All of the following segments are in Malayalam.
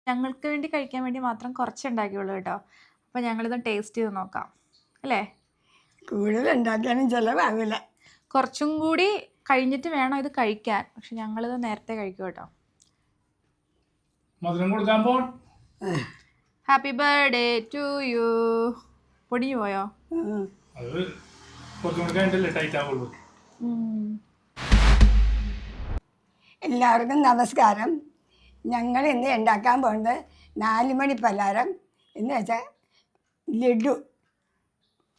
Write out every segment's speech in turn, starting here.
ഞങ്ങൾക്ക് വേണ്ടി കഴിക്കാൻ വേണ്ടി മാത്രം കുറച്ച് ഉണ്ടാക്കിയുള്ളൂ കേട്ടോ. അപ്പോൾ ഞങ്ങളിത് ടേസ്റ്റ് ചെയ്ത് നോക്കാം അല്ലേ. കൂടുതൽ ഉണ്ടാക്കാനും ചിലവാകില്ല. കുറച്ചും കൂടി കഴിഞ്ഞിട്ട് വേണം ഇത് കഴിക്കാൻ, പക്ഷെ ഞങ്ങളിത് നേരത്തെ കഴിക്കും കേട്ടോ. മധുരം കൊടുക്കാൻ പോൺ. Happy birthday to you. പൊടിഞ്ഞു പോയോ? അത് കുറച്ചും കൂടി കഴിഞ്ഞിട്ടല്ലേ ടൈറ്റ് ആവുള്ളൂ. എല്ലാവർക്കും നമസ്കാരം. ഞങ്ങൾ ഇന്ന് ഉണ്ടാക്കാൻ പോകുന്നത് 4 മണി പലഹാരം എന്ന് വെച്ചാൽ ലഡു.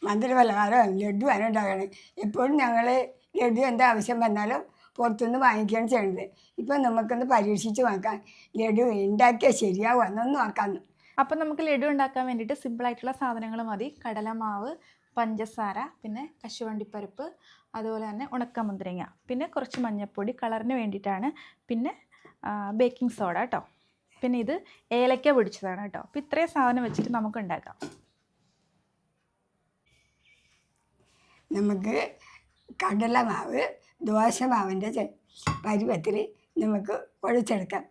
മധുര പലഹാരം ലഡുവാണ് ഉണ്ടാക്കുന്നത്. എപ്പോഴും ഞങ്ങൾ ലഡു എന്താ ആവശ്യം വന്നാലും പുറത്തുനിന്ന് വാങ്ങിക്കുകയാണ് ചെയ്യുന്നത്. ഇപ്പം നമുക്കൊന്ന് പരീക്ഷിച്ച് നോക്കാം ലഡു ഉണ്ടാക്കിയാൽ ശരിയാവും എന്നൊന്ന് നോക്കാമെന്ന്. അപ്പം നമുക്ക് ലഡു ഉണ്ടാക്കാൻ വേണ്ടിയിട്ട് സിമ്പിളായിട്ടുള്ള സാധനങ്ങൾ മതി. കടലമാവ്, പഞ്ചസാര, പിന്നെ കശുവണ്ടിപ്പരിപ്പ്, അതുപോലെ തന്നെ ഉണക്കമുന്തിരിങ്ങ, പിന്നെ കുറച്ച് മഞ്ഞൾപ്പൊടി കളറിന് വേണ്ടിയിട്ടാണ്, പിന്നെ ബേക്കിംഗ് സോഡ കേട്ടോ, പിന്നെ ഇത് ഏലക്ക പൊടിച്ചതാണ് കേട്ടോ. അപ്പോൾ ഇത്രയും സാധനം വെച്ചിട്ട് നമുക്ക് ഉണ്ടാക്കാം. നമുക്ക് കടലമാവ് ദോശമാവിൻ്റെ പരുവത്തിൽ നമുക്ക് കുഴച്ചെടുക്കാം.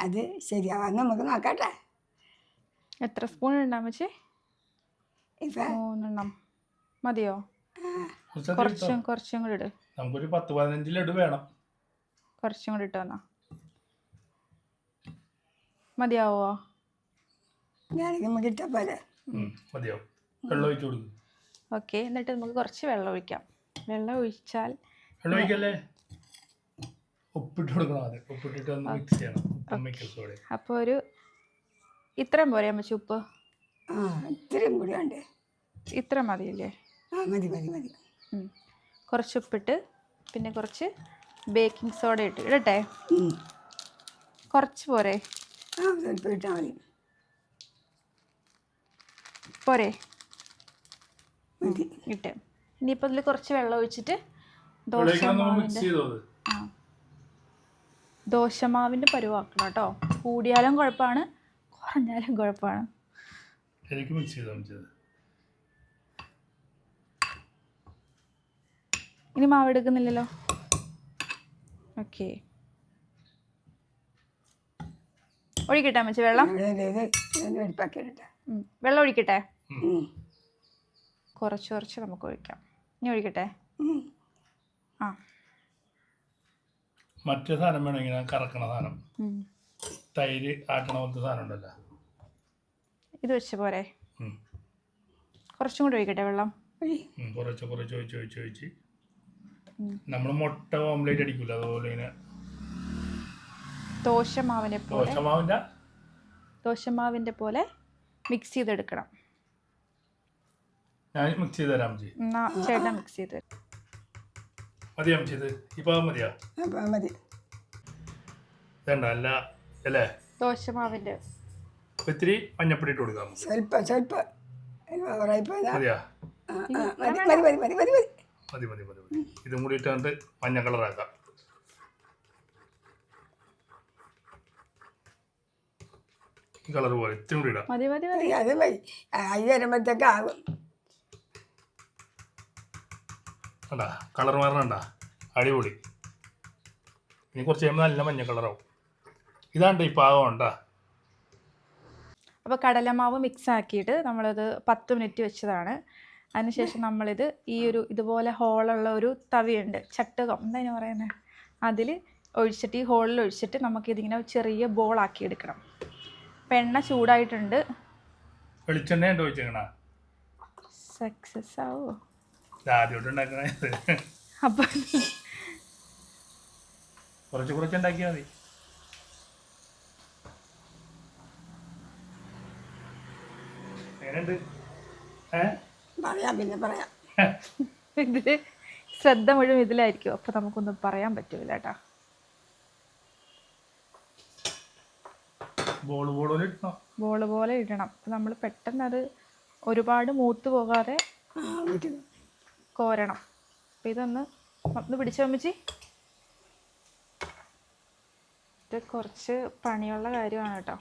അത് ശരിയാവാൻ നമുക്ക് നോക്കട്ടെ. എത്ര സ്പൂൺ ഉണ്ടാകും വെച്ചേ? ഇപ്പം 3 മതിയോ? കുറച്ചും കൂടി ഇട്. നമുക്കൊരു 10-15 ലഡു വേണം. കുറച്ചും കൂടി ഇട്ടോ. എന്നാ മതിയാവോ? ഞാനെങ്കിൽ നമുക്ക് ഇട്ടാൽ പോലെ മതിയാവും. വെള്ളം ഒഴിച്ചു കൊടുക്കും. ഓക്കെ, എന്നിട്ട് നമുക്ക് കുറച്ച് വെള്ളം ഒഴിക്കാം. വെള്ളം ഒഴിച്ചാൽ വെള്ളം ഒഴിക്കല്ലേ, ഉപ്പിട്ട് കൊടുക്കണം. ആദ്യം ഉപ്പിട്ടിട്ട് ഒന്ന് മിക്സ് ചെയ്യണം. അപ്പോൾ ഒരു ഇത്രയും പോരെ അമ്മച്ചി ഉപ്പ്? ഇത്രയും കൂടി ഉണ്ട്. ഇത്ര മതിയില്ലേ? മതി മതി മതി. കുറച്ച് ഉപ്പിട്ട് പിന്നെ കുറച്ച് ബേക്കിംഗ് സോഡ ഇടട്ടെ? കുറച്ച് പോരെ? സ്വല്പം ഇട്ടാൽ മതി. പോരെ? മതി ഇട്ടേ. ഇനിയിപ്പോൾ ഇതിൽ കുറച്ച് വെള്ളം ഒഴിച്ചിട്ട് ദോശമാവിൻ്റെ പരുവാക്കണം കേട്ടോ. കൂടിയാലും കുഴപ്പമാണ്, കുറഞ്ഞാലും കുഴപ്പമാണ്. ഇനി മാവ് എടുക്കുന്നില്ലല്ലോ. ഓക്കെ, ഒഴിക്കട്ടെ അമ്മച്ചി വെള്ളം? വെള്ളം ഒഴിക്കട്ടെ? കുറച്ച് നമുക്ക് ഒഴിക്കാം. ഇനി ഒഴിക്കട്ടെ? ആ, മറ്റേ സാധനം വേണം, ഇങ്ങനെ കറക്കണ സാധനം, തൈര് ആട്ടണ പോലത്തെ സാധനം ഉണ്ടല്ലോ, ഇത് വെച്ച് പോരെ? കുറച്ചും കൂടി ഒഴിക്കട്ടെ വെള്ളം? കുറച്ച് ഒഴിച്ച് നമ്മൾ മുട്ട ഓംലേറ്റ് അടിക്കൂല, അതുപോലെ ഇങ്ങനെ ദോശമാവിൻ്റെ പോലെ മിക്സ് ചെയ്തെടുക്കണം. ഞാൻ മിക്സ് ചെയ്ത് തരാം. ചേട്ടൻ മിക്സ് ചെയ്ത് തരാം. മതിയാ ഇത്? ഇപ്പൊ മതിയാ? മതി. വേണ്ട അല്ല അല്ലേ? ദോശമാവിൻ്റെ ഇത്തിരി മഞ്ഞപ്പൊടി ഇട്ട് കൊടുക്കാം. സ്വല്പം മതിയാ? മതി. ഇതും കൂടി ഇട്ടുകൊണ്ട് മഞ്ഞ കളറാക്കാം. ഈ കളർ പോലെ ഇത്തിരി കൂടി ഇടാം. അത് മതി. അരി വരുമ്പോഴത്തേക്ക് ആകും. കണ്ടാ കളർ മാറണണ്ട? അടിപൊളി. ഇനി കുറച്ച് കഴിയുമ്പോൾ നല്ല മഞ്ഞ കളറാവും. ഇതാണ്ട് ഈ പാകം ഉണ്ടാ. അപ്പോൾ കടലമാവ് മിക്സ് ആക്കിയിട്ട് നമ്മളത് 10 മിനിറ്റ് വെച്ചതാണ്. അതിനുശേഷം നമ്മളിത് ഇതുപോലെ ഹോളുള്ള ഒരു തവിയുണ്ട്, ചട്ടുകം എന്താ പറയുന്നത്, അതിൽ ഒഴിച്ചിട്ട് ഈ ഹോളിൽ ഒഴിച്ചിട്ട് നമുക്കിതിങ്ങനെ ചെറിയ ബോളാക്കി എടുക്കണം. അപ്പം എണ്ണ ചൂടായിട്ടുണ്ട്. വെളിച്ചെണ്ണ ഒഴിച്ചേക്കണ സക്സസ് ആവോ? ആദ്യമായിട്ട് ഉണ്ടാക്കണ. അപ്പം കുറച്ച് ഉണ്ടാക്കിയാൽ മതി. എങ്ങനെയുണ്ട്? പിന്നെ പറയാം. ഇതില് ശ്രദ്ധ മുഴുവൻ ഇതിലായിരിക്കും, അപ്പൊ നമുക്കൊന്നും പറയാൻ പറ്റൂല കേട്ടാ. ബോള് പോലെ ഇടണം. നമ്മൾ പെട്ടെന്ന് അത് ഒരുപാട് മൂത്ത് പോകാതെ കോരണം. അപ്പം ഇതൊന്ന് പിടിച്ചു വമ്മിച്ച്. ഇത് കുറച്ച് പണിയുള്ള കാര്യമാണ് കേട്ടോ.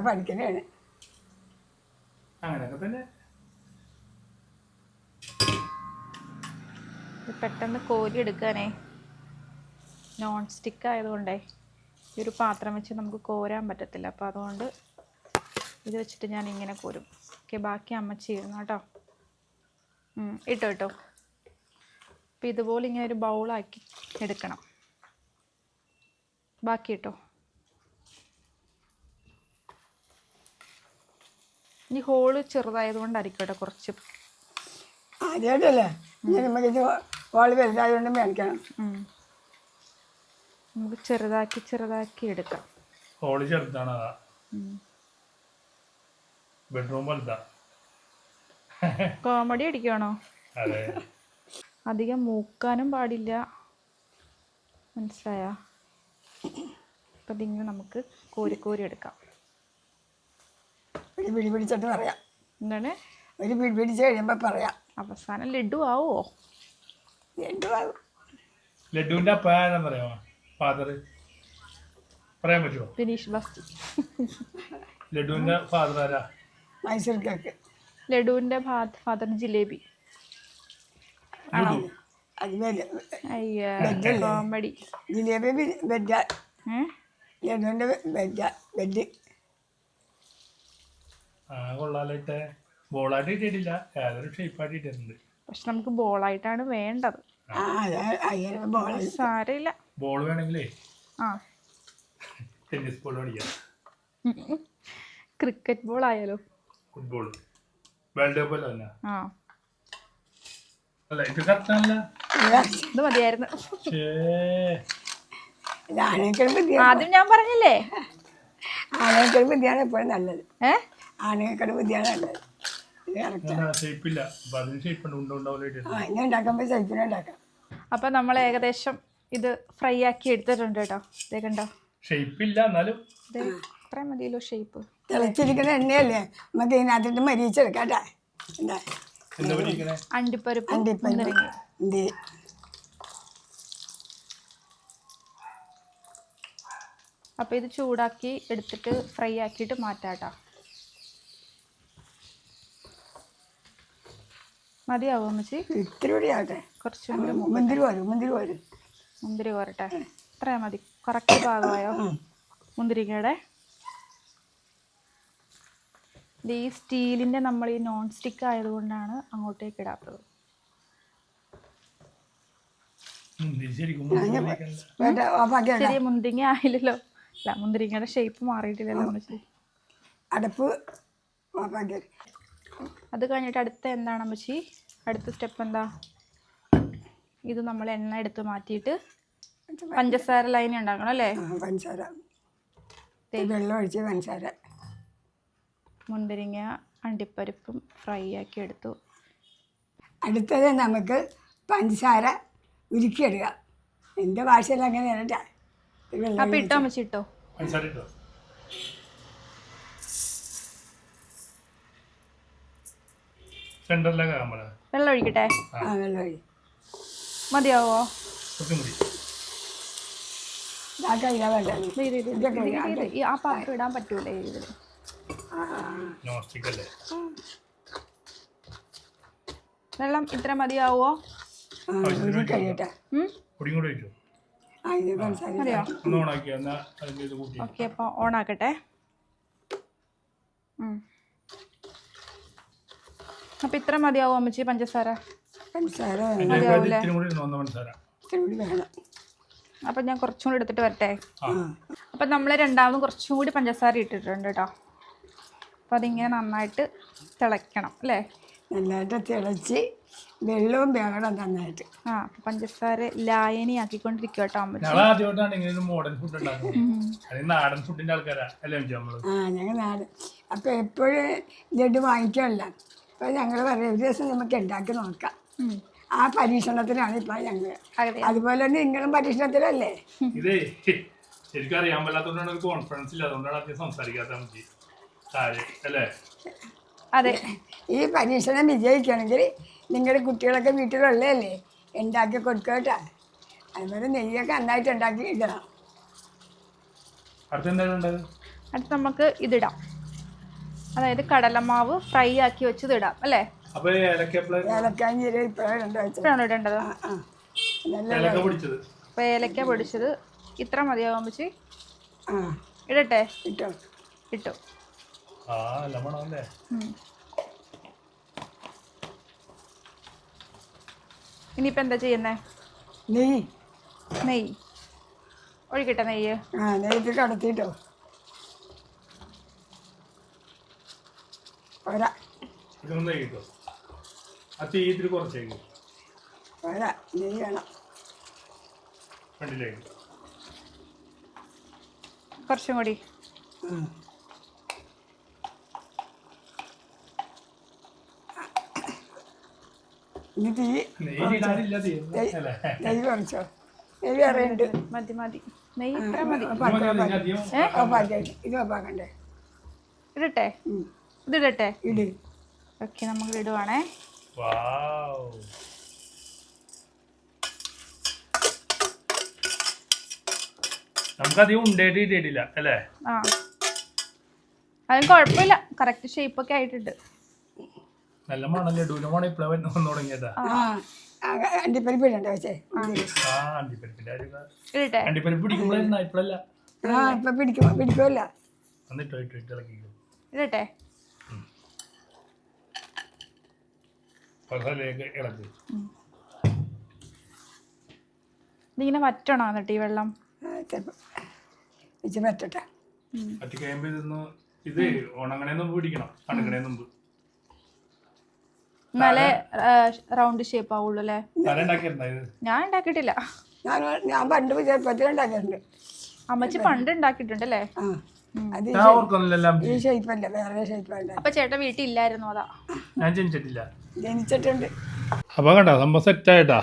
പഠിക്കണേ അങ്ങനെയൊക്കെ തന്നെ. ഇത് പെട്ടെന്ന് കോരി എടുക്കാനേ, നോൺ സ്റ്റിക്ക് ആയതുകൊണ്ടേ ഈ ഒരു പാത്രം വെച്ച് നമുക്ക് കോരാൻ പറ്റത്തില്ല. അപ്പോൾ അതുകൊണ്ട് ഇത് വെച്ചിട്ട് ഞാൻ ഇങ്ങനെ കോരും. ഓക്കെ, ബാക്കി അമ്മച്ചി ഇരുന്നു കേട്ടോ. ഇട്ടോ ഇട്ടോ. അപ്പോൾ ഇതുപോലെ ഇങ്ങനെ ഒരു ബൗളാക്കി എടുക്കണം. ബാക്കി ഇട്ടോ. ഈ ഹോള് ചെറുതായതുകൊണ്ടായിരിക്കും കേട്ടോ കുറച്ച്. ആദ്യമായിട്ടല്ലേ നമുക്കിത് ഹോള് വലുതായതുകൊണ്ട് മേടിക്കണം. നമുക്ക് ചെറുതാക്കി ചെറുതാക്കി എടുക്കാം. ഹോള് ചെറുതാണ്, അതാ ബെഡ്റൂം പോലത്താ. കോമഡി അടിക്കുകയാണോ? അതെ. അധികം മൂക്കാനും പാടില്ല, മനസ്സിലായോ? അപ്പം ഇതിങ്ങനെ നമുക്ക് കോരി കോരി എടുക്കാം. ഒരു പിടി പിടിച്ചിട്ട് പറയാം. എന്താണ്? ഒരു പിടി പിടിച്ച് കഴിയുമ്പോൾ പറയാം. അവസാനം ലഡു ആവോ? ലഡു ആകും. ലഡുവിന്റെ അപ്പ ആരാന്ന് പറയാമോ? ഫാദർ പറയാൻ പറ്റുമോ? ദിനീഷ് ബാസ്റ്റി. ലഡുവിന്റെ ഫാദർ ആരാ? മൈസൂർ കേക്ക്. ലഡുവിൻ്റെ ഫാദർ ജിലേബി. ലഡു അതുപോലെ അയ്യോ, കോമഡി. ജിലേബി ബെഡ, ലഡുവിൻ്റെ ബെഡ്. ആ കൊള്ളാലായിട്ട് ബോളായിട്ട് ഇട്ടിട്ടില്ല, ഏതൊരു ഷേപ്പായിട്ട് ഇട്ടിട്ടുണ്ട്. പക്ഷെ നമുക്ക് ബോളായിട്ടാണ് വേണ്ടത്. ആ അയ്യോ ബോൾ സാരമില്ല. ബോൾ വേണമെങ്കിലേ ആ, ടെന്നീസ് ബോൾ മേടിക്കാം. ക്രിക്കറ്റ് ബോൾ ആയാലോ? ഫുട്ബോൾ വേൾഡ് കപ്പ് അല്ല തന്നെ. ആ, അല്ല ഇത് കറക്റ്റാണല്ല. ഇത് മതിയായിരുന്നു. ആണേക്കൾ ബുദ്ധിയാണ്. ആദ്യം ഞാൻ പറഞ്ഞില്ലേ, ആണേക്കൾ ബുദ്ധിയാണ് എപ്പോഴും നല്ലത്. ഏ ആണേക്കൾ ബുദ്ധിയാണ് നല്ലത്. ഇത് കറക്റ്റാണ്. ഷേപ്പില്ല, അപ്പൊ അതിന് ഷേപ്പ് ഉണ്ട്, ഉണ്ടാവില്ല. ആ ഇനി ഉണ്ടാക്കുമ്പോൾ സൈക്കിൾ ഉണ്ടാക്കാം. അപ്പം നമ്മൾ ഏകദേശം ഇത് ഫ്രൈ ആക്കി എടുത്തിട്ടുണ്ട് കേട്ടോ. ഇതേ കണ്ടോ, ഷേപ്പില്ല എന്നാലും ഇത് ഇത്രയും മതിയല്ലോ ഷേപ്പ്. തിളച്ചിരിക്കുന്ന എണ്ണയല്ലേ, നമുക്ക് ഇതിനകത്തിട്ട് മരിച്ചെടുക്കാം കേട്ടാ. എന്താ എന്താ പറയുക? അണ്ടിപ്പരിപ്പ് അണ്ടിപ്പരിപ്പ് മുന്തിരിങ്ങ. ഇത് അപ്പോൾ ഇത് ചൂടാക്കി എടുത്തിട്ട് ഫ്രൈ ആക്കിയിട്ട് മാറ്റാം കേട്ടോ. മതിയാവോ അമ്മച്ചി? ഇത്തിരി കൂടി ആവട്ടെ. കുറച്ചും കൂടി മുന്തിരി വരും. മുന്തിരി കോരട്ടെ. ഇത്രയും മതി. കറക്റ്റ് പാകമായോ മുന്തിരിങ്ങയുടെ? ഇത് ഈ സ്റ്റീലിൻ്റെ നമ്മൾ ഈ നോൺ സ്റ്റിക്ക് ആയതുകൊണ്ടാണ് അങ്ങോട്ടേക്ക് ഇടാത്തത്. ശരിക്കും ചെറിയ മുന്തിരിങ്ങ ആയില്ലല്ലോ. അല്ല, മുന്തിരിങ്ങയുടെ ഷേപ്പ് മാറിയിട്ടില്ലല്ലോ അമ്മച്ചി. അടപ്പ് ഓഫാക്കി. അത് കഴിഞ്ഞിട്ട് അടുത്ത എന്താണ് അമ്മച്ചി? അടുത്ത സ്റ്റെപ്പ് എന്താ? ഇത് നമ്മൾ എണ്ണ എടുത്ത് മാറ്റിയിട്ട് പഞ്ചസാര ലൈൻ ഉണ്ടാക്കണം അല്ലേ? പഞ്ചസാര, വെള്ളം ഒഴിച്ച് പഞ്ചസാര. മുന്തിരിങ്ങ അണ്ടിപ്പരിപ്പും ഫ്രൈ ആക്കി എടുത്തു. അടുത്തത് നമുക്ക് പഞ്ചസാര ഉരുക്കിയെടുക്കുക. എൻ്റെ ഭാഷയിൽ അങ്ങനെയാണ് കേട്ടോ. അപ്പം ഇട്ടോ അമ്മച്ചി, ഇട്ടോ. വെള്ളം ഒഴിക്കട്ടെ? ആ വെള്ളം ഒഴി. മതിയാവോ? ഇതാക്കാം ഇതാ വെള്ളം. ആ പാത്രം ഇടാൻ പറ്റൂലേ ഇതിൽ? വെള്ളം ഇത്ര മതിയാവോ? കഴിയട്ടെ. മതിയോ? ഓക്കെ, അപ്പോൾ ഓണാക്കട്ടെ. അപ്പം ഇത്ര മതിയാവോ അമ്മച്ചി പഞ്ചസാര? പഞ്ചസാര മതിയാവൂലേ? ഇത്തിരി കൂടി വേണം. അപ്പം ഞാൻ കുറച്ചും കൂടി എടുത്തിട്ട് വരട്ടെ. അപ്പം നമ്മൾ രണ്ടാമതും കുറച്ചും കൂടി പഞ്ചസാര ഇട്ടിട്ടുണ്ട് കേട്ടോ. അപ്പം അതിങ്ങനെ നന്നായിട്ട് തിളയ്ക്കണം അല്ലേ? നന്നായിട്ട് തിളച്ച് വെള്ളവും വേണം നന്നായിട്ട്. ആ, പഞ്ചസാര ലായനി ആക്കിക്കൊണ്ടിരിക്കുക കേട്ടോ അമ്മച്ചി. ഞങ്ങൾ നാടൻ. അപ്പം എപ്പോഴും ലഡു വാങ്ങിക്കാനല്ല. അപ്പം ഞങ്ങൾ പറയും ഒരു ദിവസം നമുക്ക് ഉണ്ടാക്കി നോക്കാം. ആ പരീക്ഷണത്തിലാണ് ഇപ്പം ഞങ്ങൾ. അതുപോലെ തന്നെ നിങ്ങളും പരീക്ഷണത്തിലല്ലേ? ഇതേ ശരിക്കും അറിയാൻ പറ്റാത്തതുകൊണ്ടാണ് കോൺഫിഡൻസ് ഇല്ല, അതുകൊണ്ടാണ് അധികം സംസാരിക്കാത്ത. അതെ, ഈ പരീക്ഷണം വിജയിക്കണമെങ്കിൽ നിങ്ങളുടെ കുട്ടികളൊക്കെ വീട്ടിലുള്ളതല്ലേ, ഉണ്ടാക്കി കൊടുക്കുക കേട്ടോ. അതുപോലെ നെയ്യൊക്കെ നന്നായിട്ട് ഉണ്ടാക്കി ഇടണം. അടുത്ത് നമുക്ക് ഇതിടാം. അതായത് കടലമാവ് ഫ്രൈ ആക്കി വെച്ചത് ഇടാം അല്ലേ? അപ്പൊ ഏലക്ക ഏലക്കായ ജീരകം ഇപ്പോഴാണ് ഇടേണ്ടത് വെച്ചത്. ഇപ്പോഴാണ് ഇടേണ്ടത്. ആ ആ നല്ല ഏലക്ക പൊടിച്ചത്. അപ്പോൾ ഏലക്ക പൊടിച്ചത് ഇത്ര മതിയാവും അമ്മച്ചി? ആ ഇടട്ടെ? ഇട്ടോ. ഇട്ടു. ആ നല്ല മണമല്ലേ. ഇനിയിപ്പോൾ എന്താ ചെയ്യുന്നേ? നെയ്യ്. നെയ്യ് ഒഴിക്കട്ടെ? നെയ്യ് ആ നെയ്യ് കടത്തിട്ടോ. പോരാ ഇതൊന്നും കഴിക്കോ? ആ തീ ഇത്തിരി കുറച്ചേക്കും. പോരാ, നെയ്യ് വേണം. കണ്ടില്ലേക്ക് കുറച്ചും കൂടി. ഇനി തീ നെയ്യ് ഇടാനില്ല തീ അല്ലേ? നെയ്യ് കുറച്ചോ. നെയ്യ് അറിയുണ്ട്. മതി മതി. നെയ്യ് ഇത്ര മതി. ഓപ്പാക്കി ഇത് ഓപ്പാക്കണ്ടേ? ഇടട്ടെ? ഇതിടട്ടെ? ഇട്. ഓക്കെ, നമുക്ക് ഇടുവാണേ. വാവ്. നമുക്കധികം ഉണ്ടായിട്ട് ഇട്ടിട്ടില്ല അല്ലേ? ആ, അതിന് കുഴപ്പമില്ല. കറക്റ്റ് ഷേപ്പൊക്കെ ആയിട്ടുണ്ട്. നല്ല മണല്ലേ? ലഡുവിന്റെ മണം ഇപ്പഴാ വന്നു തുടങ്ങിയതാ. ആ അണ്ടിപ്പരിപ്പ് ഇടണ്ട വെച്ചേ. ആ അണ്ടിപ്പരിപ്പിന്റെ ഇടട്ടെ? അണ്ടിപ്പരിപ്പ് പിടിക്കുമ്പോഴാ ഇപ്പഴല്ല. ആ ഇപ്പൊ പിടിക്കുമല്ല. എന്നിട്ടോ ഇട്ട് ഇളക്കിക്കും. ഇടട്ടെ? പകലേക്ക് ഇളക്കി. ഇതിങ്ങനെ വറ്റണോ എന്നിട്ട് ഈ വെള്ളം? ചിലപ്പോൾ വെച്ച് പറ്റട്ടെ. പറ്റി കഴിയുമ്പോ ഇതൊന്ന് ഇത് ഉണങ്ങണേ മുമ്പ് പിടിക്കണം. തണുക്കണേ മുമ്പ്. നല്ല റൗണ്ട് ഷേപ്പ് ആവുള്ളൂ അല്ലേ? തല ഉണ്ടാക്കിയിട്ടുണ്ടോ ഇത്? ഞാൻ ഉണ്ടാക്കിയിട്ടില്ല. ഞാൻ പണ്ട് ചെറുപ്പത്തിൽ ഉണ്ടാക്കിയിട്ടുണ്ട്. അമ്മച്ചി പണ്ട് ഉണ്ടാക്കിയിട്ടുണ്ട് അല്ലേ? ആ അത് ഞാൻ ഓർക്കുന്നില്ല. ഈ ഷേപ്പല്ല, വേറെ ഷേപ്പല്ല. അപ്പൊ ചേട്ടൻ വീട്ടിൽ ഇല്ലായിരുന്നു, അതാ. ഞാൻ ജനിച്ചിട്ടില്ല. ജനിച്ചിട്ടുണ്ട്. അപ്പൊ കണ്ടോ സംഭവം സെറ്റായിട്ടാ.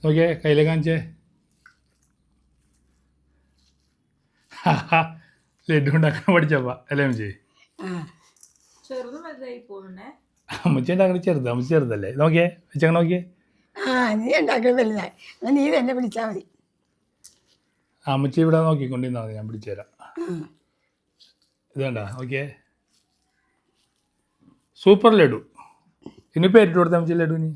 നോക്കിയേ, കയ്യിലെ കാണിച്ചേ. ലഡു ഉണ്ടാക്കാൻ പഠിച്ചപ്പ അല്ലേ അമ്മച്ചി? അമ്മച്ചി ഉണ്ടാക്കണ ചെറുത്, അമ്മച്ചി ചെറുതല്ലേ? നോക്കിയേ, വെച്ചങ്ങനെ നോക്കിയേ. ആ നീ ഉണ്ടാക്കി വലുതായി. എന്നാൽ നീ തന്നെ പിടിച്ചാൽ മതി. അമ്മച്ചി ഇവിടെ നോക്കിക്കൊണ്ടിരുന്നാൽ മതി, ഞാൻ പിടിച്ചു തരാം. ഇത് കണ്ട നോക്കിയേ, സൂപ്പർ ലഡു. ഇനി പേരിട്ട് കൊടുത്ത അമ്മച്ചി ലഡുവിന്.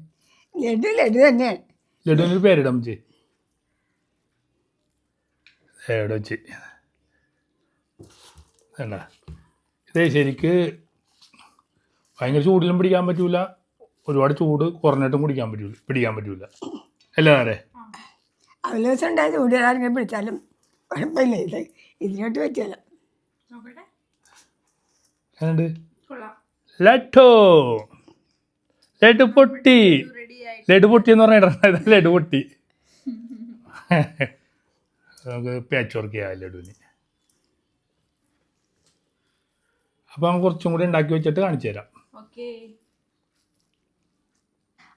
ലഡു തന്നെയാണ്. ലഡുവിന് പേരിടാം അമ്മച്ചി. എവിടെ വെച്ച് വേണ്ട. ഇതേ ശരിക്ക് ഭയങ്കര ചൂടിലും പിടിക്കാൻ പറ്റൂല, ഒരുപാട് ചൂട് കുറഞ്ഞിട്ടും പിടിക്കാൻ പറ്റൂല അല്ലേ നേരെ? അവല ദിവസം ഉണ്ടായ ചൂടിയാരെങ്കിലും പിടിച്ചാലും കുഴപ്പമില്ല. ഇതിനോട്ട് പറ്റിയല്ല. എന്നുണ്ട് ലഡു. ലഡു പൊട്ടി. ലഡു പൊട്ടി എന്ന് പറഞ്ഞിട്ട് ലഡു പൊട്ടി. നമുക്ക് പാച്ച് വർക്ക് ചെയ്യാം ലഡുവിന്. അപ്പോൾ നമുക്ക് കുറച്ചും കൂടി ഉണ്ടാക്കി വെച്ചിട്ട് കാണിച്ചു തരാം.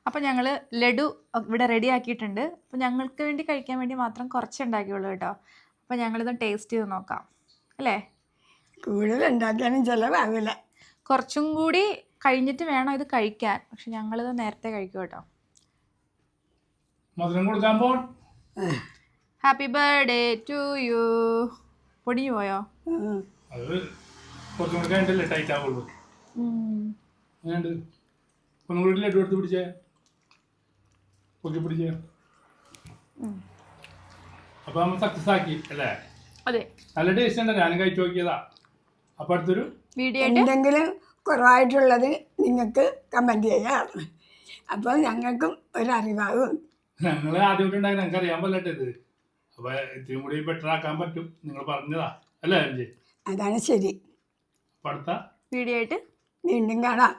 അപ്പം ഞങ്ങൾ ലഡു ഇവിടെ റെഡി ആക്കിയിട്ടുണ്ട്. അപ്പം ഞങ്ങൾക്ക് വേണ്ടി കഴിക്കാൻ വേണ്ടി മാത്രം കുറച്ച് ഉണ്ടാക്കിയുള്ളൂ കേട്ടോ. അപ്പം ഞങ്ങളിത് ടേസ്റ്റ് ചെയ്ത് നോക്കാം അല്ലേ? കൂടുതൽ ഉണ്ടാക്കാനും ചിലവാകില്ല. കുറച്ചും കൂടി കഴിഞ്ഞിട്ട് വേണം ഇത് കഴിക്കാൻ. പക്ഷെ ഞങ്ങളിത് നേരത്തെ കഴിക്കും കേട്ടോ. മധുരം കൊടുക്കാൻ പോൺ. Happy birthday to you. പൊടിഞ്ഞു പോയോ? അത് കുറച്ചും കൂടി കഴിഞ്ഞിട്ടല്ലേ ടൈറ്റ് ആവുള്ളൂ. അങ്ങനെയുണ്ട്. ഒന്നും കൂടി ലഡു എടുത്ത് പിടിച്ചേ, പൊക്കി പിടിച്ചേ. അപ്പൊ നമ്മൾ സക്സസ് ആക്കി അല്ലേ? അതെ, നല്ല ടേസ്റ്റ് ഉണ്ട്. ഞാനും കഴിച്ചു നോക്കിയതാ. അപ്പൊ അടുത്തൊരു വീഡിയോ എന്തെങ്കിലും കുറവായിട്ടുള്ളത് നിങ്ങൾക്ക് കമൻറ്റ് ചെയ്യാം. അപ്പോൾ ഞങ്ങൾക്കും ഒരറിവാകും. ഞങ്ങൾ ആദ്യമായിട്ടുണ്ടായി, ഞങ്ങൾക്ക് അറിയാൻ പറ്റട്ടെ ഇത്. അപ്പൊ ഇത്തിരി കൂടി ബെറ്റർ ആക്കാൻ പറ്റും. നിങ്ങൾ പറഞ്ഞതാ അല്ലേ അഞ്ച്? അതാണ് ശരി. അപ്പൊ അടുത്ത വീഡിയോ ആയിട്ട് വീണ്ടും കാണാം.